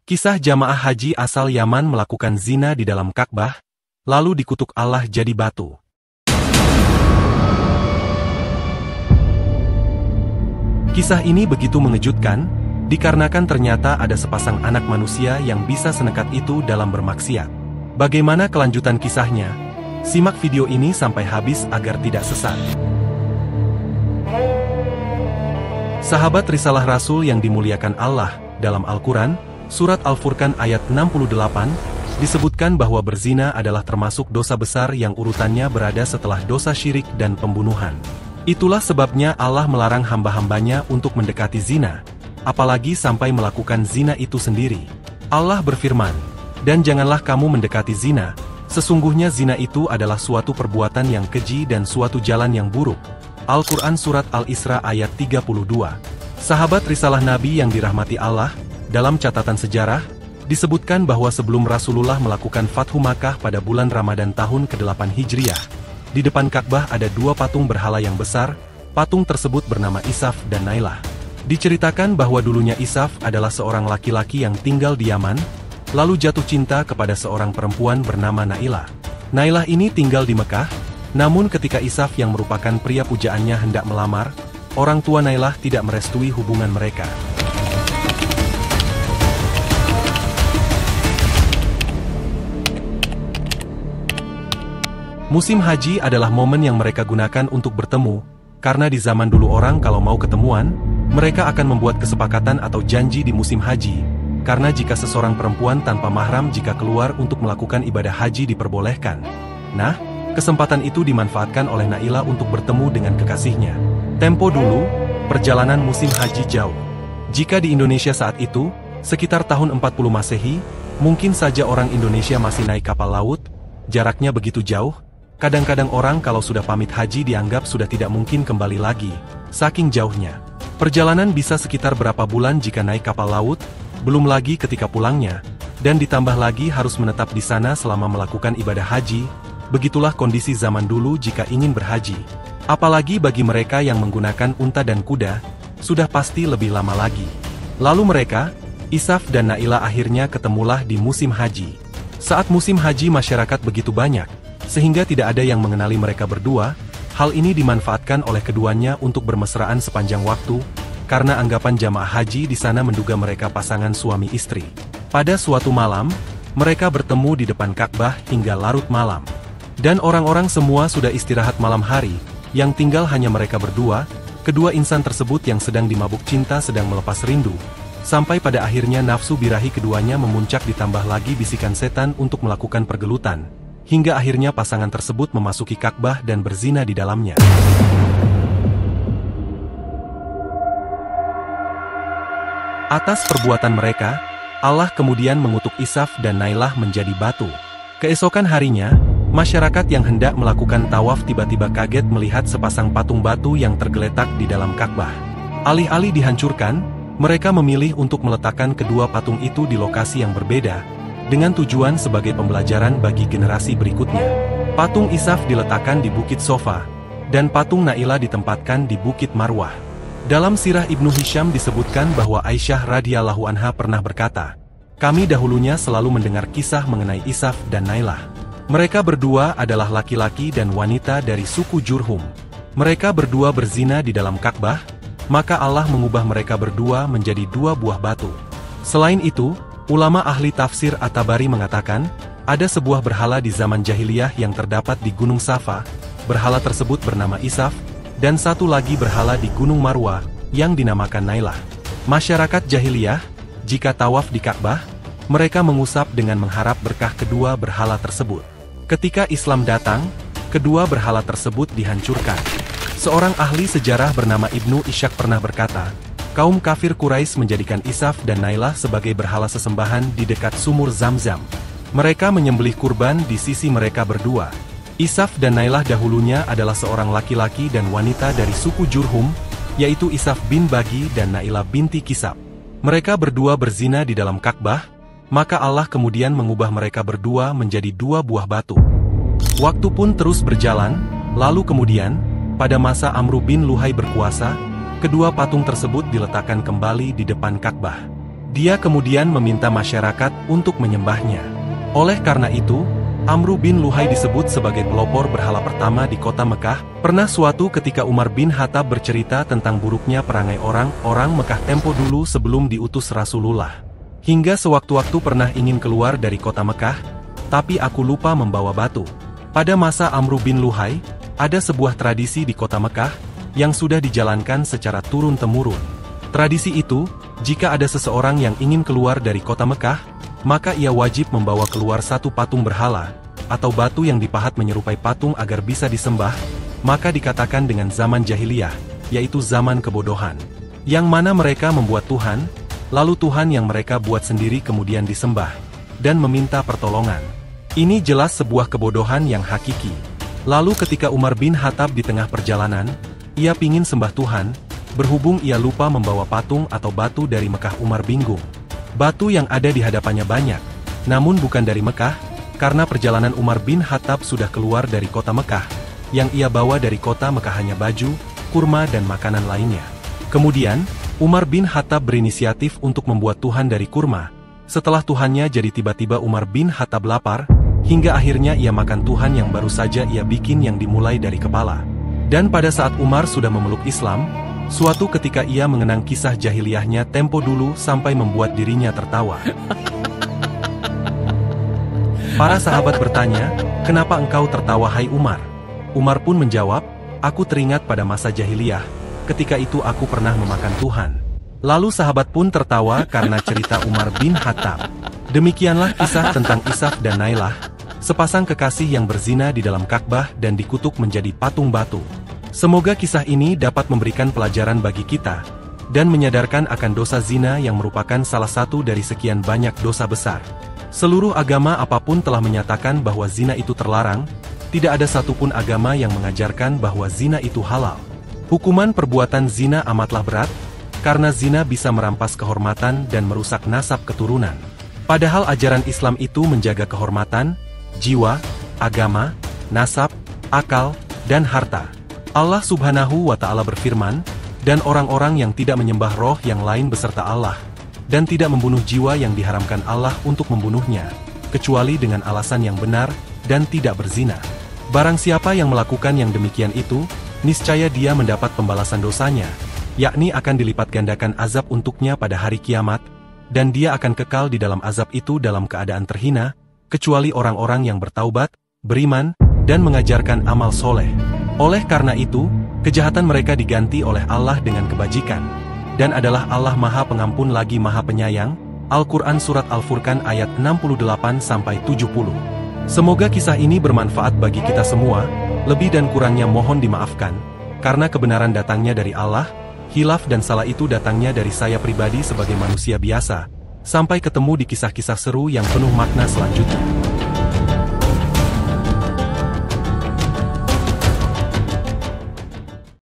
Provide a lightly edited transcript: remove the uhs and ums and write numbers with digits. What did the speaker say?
Kisah jamaah haji asal Yaman melakukan zina di dalam Ka'bah, lalu dikutuk Allah jadi batu. Kisah ini begitu mengejutkan, dikarenakan ternyata ada sepasang anak manusia yang bisa senekat itu dalam bermaksiat. Bagaimana kelanjutan kisahnya? Simak video ini sampai habis agar tidak sesat. Sahabat Risalah Rasul yang dimuliakan Allah, dalam Al-Quran, Surat Al-Furqan ayat 68, disebutkan bahwa berzina adalah termasuk dosa besar yang urutannya berada setelah dosa syirik dan pembunuhan. Itulah sebabnya Allah melarang hamba-hambanya untuk mendekati zina, apalagi sampai melakukan zina itu sendiri. Allah berfirman, "Dan janganlah kamu mendekati zina, sesungguhnya zina itu adalah suatu perbuatan yang keji dan suatu jalan yang buruk." Al-Quran Surat Al-Isra ayat 32. Sahabat Risalah Nabi yang dirahmati Allah, dalam catatan sejarah, disebutkan bahwa sebelum Rasulullah melakukan Fathu Makkah pada bulan Ramadan tahun ke-8 Hijriah, di depan Ka'bah ada dua patung berhala yang besar. Patung tersebut bernama Isaf dan Nailah. Diceritakan bahwa dulunya Isaf adalah seorang laki-laki yang tinggal di Yaman, lalu jatuh cinta kepada seorang perempuan bernama Nailah. Nailah ini tinggal di Mekah, namun ketika Isaf yang merupakan pria pujaannya hendak melamar, orang tua Nailah tidak merestui hubungan mereka. Musim haji adalah momen yang mereka gunakan untuk bertemu, karena di zaman dulu orang kalau mau ketemuan, mereka akan membuat kesepakatan atau janji di musim haji, karena jika seseorang perempuan tanpa mahram jika keluar untuk melakukan ibadah haji diperbolehkan. Nah, kesempatan itu dimanfaatkan oleh Nailah untuk bertemu dengan kekasihnya. Tempo dulu, perjalanan musim haji jauh. Jika di Indonesia saat itu, sekitar tahun 40 Masehi, mungkin saja orang Indonesia masih naik kapal laut, jaraknya begitu jauh. Kadang-kadang orang kalau sudah pamit haji dianggap sudah tidak mungkin kembali lagi, saking jauhnya. Perjalanan bisa sekitar berapa bulan jika naik kapal laut, belum lagi ketika pulangnya, dan ditambah lagi harus menetap di sana selama melakukan ibadah haji. Begitulah kondisi zaman dulu jika ingin berhaji. Apalagi bagi mereka yang menggunakan unta dan kuda, sudah pasti lebih lama lagi. Lalu mereka, Isaf dan Nailah akhirnya ketemulah di musim haji. Saat musim haji masyarakat begitu banyak, sehingga tidak ada yang mengenali mereka berdua. Hal ini dimanfaatkan oleh keduanya untuk bermesraan sepanjang waktu, karena anggapan jamaah haji di sana menduga mereka pasangan suami istri. Pada suatu malam, mereka bertemu di depan Ka'bah hingga larut malam. Dan orang-orang semua sudah istirahat malam hari, yang tinggal hanya mereka berdua. Kedua insan tersebut yang sedang dimabuk cinta sedang melepas rindu, sampai pada akhirnya nafsu birahi keduanya memuncak ditambah lagi bisikan setan untuk melakukan pergelutan. Hingga akhirnya pasangan tersebut memasuki Ka'bah dan berzina di dalamnya. Atas perbuatan mereka, Allah kemudian mengutuk Isaf dan Nailah menjadi batu. Keesokan harinya, masyarakat yang hendak melakukan tawaf tiba-tiba kaget melihat sepasang patung batu yang tergeletak di dalam Ka'bah. Alih-alih dihancurkan, mereka memilih untuk meletakkan kedua patung itu di lokasi yang berbeda, dengan tujuan sebagai pembelajaran bagi generasi berikutnya. Patung Isaf diletakkan di Bukit Sofa, dan patung Nailah ditempatkan di Bukit Marwah. Dalam sirah Ibnu Hisham disebutkan bahwa Aisyah radhiyallahu anha pernah berkata, "Kami dahulunya selalu mendengar kisah mengenai Isaf dan Nailah. Mereka berdua adalah laki-laki dan wanita dari suku Jurhum. Mereka berdua berzina di dalam Ka'bah, maka Allah mengubah mereka berdua menjadi dua buah batu." Selain itu, ulama ahli tafsir At-Tabari mengatakan, ada sebuah berhala di zaman jahiliyah yang terdapat di Gunung Safa. Berhala tersebut bernama Isaf, dan satu lagi berhala di Gunung Marwah, yang dinamakan Nailah. Masyarakat jahiliyah, jika tawaf di Ka'bah, mereka mengusap dengan mengharap berkah kedua berhala tersebut. Ketika Islam datang, kedua berhala tersebut dihancurkan. Seorang ahli sejarah bernama Ibnu Ishaq pernah berkata, kaum kafir Quraisy menjadikan Isaf dan Nailah sebagai berhala sesembahan di dekat sumur Zamzam. Mereka menyembelih kurban di sisi mereka berdua. Isaf dan Nailah dahulunya adalah seorang laki-laki dan wanita dari suku Jurhum, yaitu Isaf bin Bagi dan Nailah binti Kisab. Mereka berdua berzina di dalam Ka'bah, maka Allah kemudian mengubah mereka berdua menjadi dua buah batu. Waktu pun terus berjalan, lalu kemudian, pada masa Amru bin Luhai berkuasa, kedua patung tersebut diletakkan kembali di depan Ka'bah. Dia kemudian meminta masyarakat untuk menyembahnya. Oleh karena itu, Amru bin Luhai disebut sebagai pelopor berhala pertama di kota Mekah. Pernah suatu ketika Umar bin Khattab bercerita tentang buruknya perangai orang-orang Mekah tempo dulu sebelum diutus Rasulullah. Hingga sewaktu-waktu pernah ingin keluar dari kota Mekah, tapi aku lupa membawa batu. Pada masa Amru bin Luhai, ada sebuah tradisi di kota Mekah yang sudah dijalankan secara turun-temurun. Tradisi itu, jika ada seseorang yang ingin keluar dari kota Mekah, maka ia wajib membawa keluar satu patung berhala, atau batu yang dipahat menyerupai patung agar bisa disembah, maka dikatakan dengan zaman jahiliyah, yaitu zaman kebodohan. Yang mana mereka membuat Tuhan, lalu Tuhan yang mereka buat sendiri kemudian disembah, dan meminta pertolongan. Ini jelas sebuah kebodohan yang hakiki. Lalu ketika Umar bin Khattab di tengah perjalanan, ia pingin sembah Tuhan, berhubung ia lupa membawa patung atau batu dari Mekah. Umar bingung. Batu yang ada di hadapannya banyak, namun bukan dari Mekah, karena perjalanan Umar bin Khattab sudah keluar dari kota Mekah. Yang ia bawa dari kota Mekah hanya baju, kurma dan makanan lainnya. Kemudian, Umar bin Khattab berinisiatif untuk membuat Tuhan dari kurma. Setelah Tuhannya jadi tiba-tiba Umar bin Khattab lapar, hingga akhirnya ia makan Tuhan yang baru saja ia bikin yang dimulai dari kepala. Dan pada saat Umar sudah memeluk Islam, suatu ketika ia mengenang kisah jahiliyahnya tempo dulu sampai membuat dirinya tertawa. Para sahabat bertanya, "Kenapa engkau tertawa hai Umar?" Umar pun menjawab, "Aku teringat pada masa jahiliyah, ketika itu aku pernah memakan Tuhan." Lalu sahabat pun tertawa karena cerita Umar bin Khattab. Demikianlah kisah tentang Isaf dan Nailah, sepasang kekasih yang berzina di dalam Ka'bah dan dikutuk menjadi patung batu. Semoga kisah ini dapat memberikan pelajaran bagi kita, dan menyadarkan akan dosa zina yang merupakan salah satu dari sekian banyak dosa besar. Seluruh agama apapun telah menyatakan bahwa zina itu terlarang, tidak ada satupun agama yang mengajarkan bahwa zina itu halal. Hukuman perbuatan zina amatlah berat, karena zina bisa merampas kehormatan dan merusak nasab keturunan. Padahal ajaran Islam itu menjaga kehormatan, jiwa, agama, nasab, akal, dan harta. Allah Subhanahu wa Ta'ala berfirman, "Dan orang-orang yang tidak menyembah roh yang lain beserta Allah, dan tidak membunuh jiwa yang diharamkan Allah untuk membunuhnya, kecuali dengan alasan yang benar, dan tidak berzina. Barang siapa yang melakukan yang demikian itu, niscaya dia mendapat pembalasan dosanya, yakni akan dilipat gandakan azab untuknya pada hari kiamat, dan dia akan kekal di dalam azab itu dalam keadaan terhina, kecuali orang-orang yang bertaubat, beriman, dan mengajarkan amal soleh. Oleh karena itu, kejahatan mereka diganti oleh Allah dengan kebajikan, dan adalah Allah Maha Pengampun lagi Maha Penyayang." Al-Quran Surat Al-Furqan ayat 68-70. Semoga kisah ini bermanfaat bagi kita semua, lebih dan kurangnya mohon dimaafkan, karena kebenaran datangnya dari Allah, hilaf dan salah itu datangnya dari saya pribadi sebagai manusia biasa. Sampai ketemu di kisah-kisah seru yang penuh makna selanjutnya.